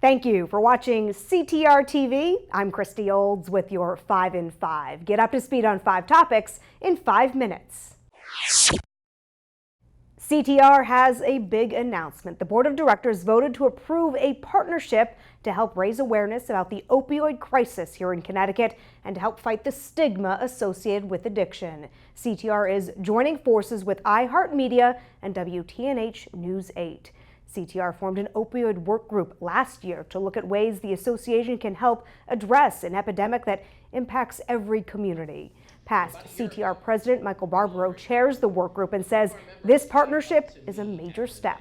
Thank you for watching CTR TV. I'm Christy Olds with your 5 in 5. Get up to speed on 5 topics in 5 minutes. CTR has a big announcement. The board of directors voted to approve a partnership to help raise awareness about the opioid crisis here in Connecticut and to help fight the stigma associated with addiction. CTR is joining forces with iHeartMedia and WTNH News 8. CTR formed an opioid work group last year to look at ways the association can help address an epidemic that impacts every community. Past CTR President Michael Barbaro chairs the work group and says this partnership is a major step.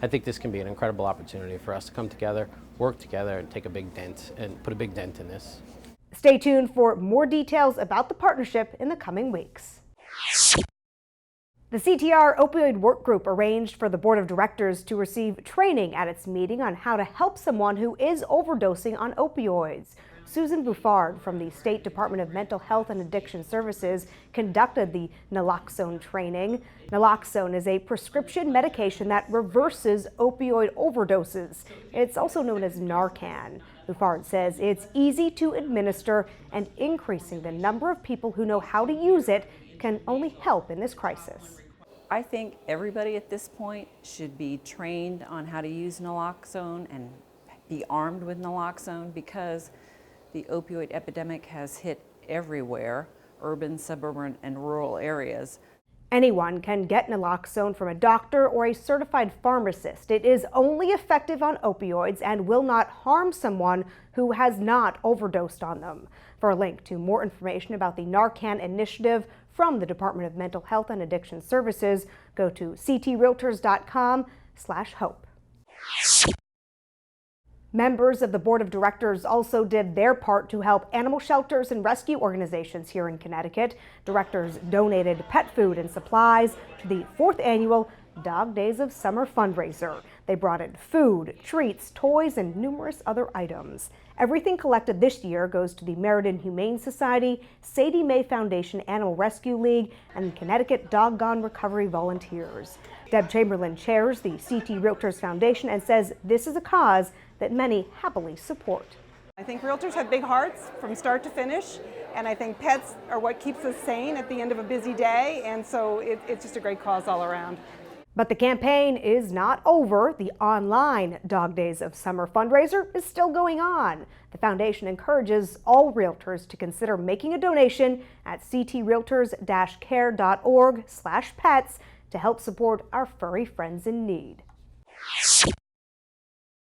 I think this can be an incredible opportunity for us to come together, work together, and take a big dent and put a big dent in this. Stay tuned for more details about the partnership in the coming weeks. The CTR Opioid Work Group arranged for the Board of Directors to receive training at its meeting on how to help someone who is overdosing on opioids. Susan Buffard from the State Department of Mental Health and Addiction Services conducted the naloxone training. Naloxone is a prescription medication that reverses opioid overdoses. It's also known as Narcan. Buffard says it's easy to administer, and increasing the number of people who know how to use it can only help in this crisis. I think everybody at this point should be trained on how to use naloxone and be armed with naloxone because the opioid epidemic has hit everywhere, urban, suburban, and rural areas. Anyone can get naloxone from a doctor or a certified pharmacist. It is only effective on opioids and will not harm someone who has not overdosed on them. For a link to more information about the Narcan initiative from the Department of Mental Health and Addiction Services, go to ctrealtors.com/hope. Members of the Board of Directors also did their part to help animal shelters and rescue organizations here in Connecticut. Directors donated pet food and supplies to the 4th annual Dog Days of Summer fundraiser. They brought in food, treats, toys, and numerous other items. Everything collected this year goes to the Meriden Humane Society, Sadie Mae Foundation Animal Rescue League, and Connecticut Doggone Recovery Volunteers. Deb Chamberlain chairs the CT Realtors Foundation and says this is a cause that many happily support. I think realtors have big hearts from start to finish, and I think pets are what keeps us sane at the end of a busy day, and so it's just a great cause all around. But the campaign is not over. The online Dog Days of Summer fundraiser is still going on. The foundation encourages all realtors to consider making a donation at ctrealtors-care.org/pets to help support our furry friends in need.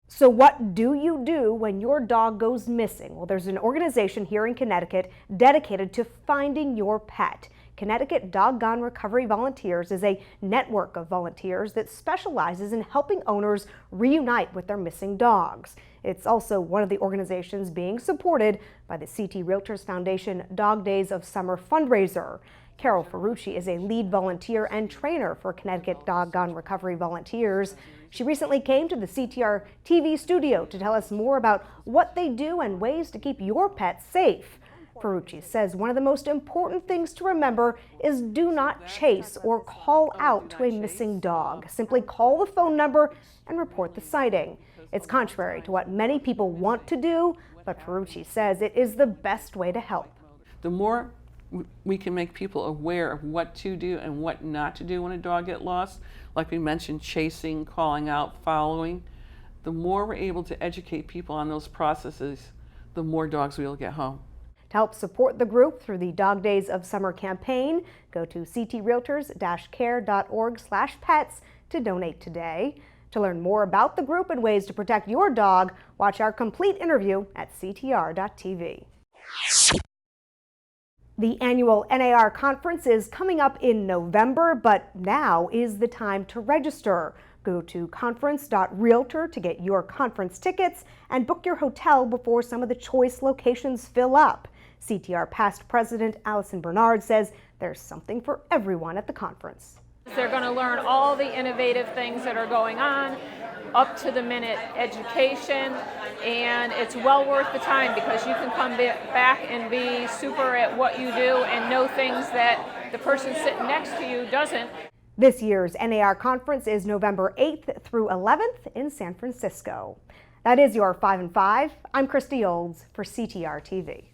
So what do you do when your dog goes missing? Well, there's an organization here in Connecticut dedicated to finding your pet. Connecticut Doggone Recovery Volunteers is a network of volunteers that specializes in helping owners reunite with their missing dogs. It's also one of the organizations being supported by the CT Realtors Foundation Dog Days of Summer fundraiser. Carol Ferrucci is a lead volunteer and trainer for Connecticut Doggone Recovery Volunteers. She recently came to the CTR TV studio to tell us more about what they do and ways to keep your pet safe. Ferrucci says one of the most important things to remember is do not chase or call out to a missing dog. Simply call the phone number and report the sighting. It's contrary to what many people want to do, but Ferrucci says it is the best way to help. The more we can make people aware of what to do and what not to do when a dog gets lost, like we mentioned, chasing, calling out, following, the more we're able to educate people on those processes, the more dogs we'll get home. To help support the group through the Dog Days of Summer campaign, go to ctrealtors-care.org/pets to donate today. To learn more about the group and ways to protect your dog, watch our complete interview at ctr.tv. The annual NAR conference is coming up in November, but now is the time to register. Go to conference.realtor to get your conference tickets and book your hotel before some of the choice locations fill up. CTR past president Allison Bernard says there's something for everyone at the conference. They're going to learn all the innovative things that are going on, up-to-the-minute education, and it's well worth the time because you can come back and be super at what you do and know things that the person sitting next to you doesn't. This year's NAR conference is November 8th through 11th in San Francisco. That is your 5 and 5. I'm Christy Olds for CTR TV.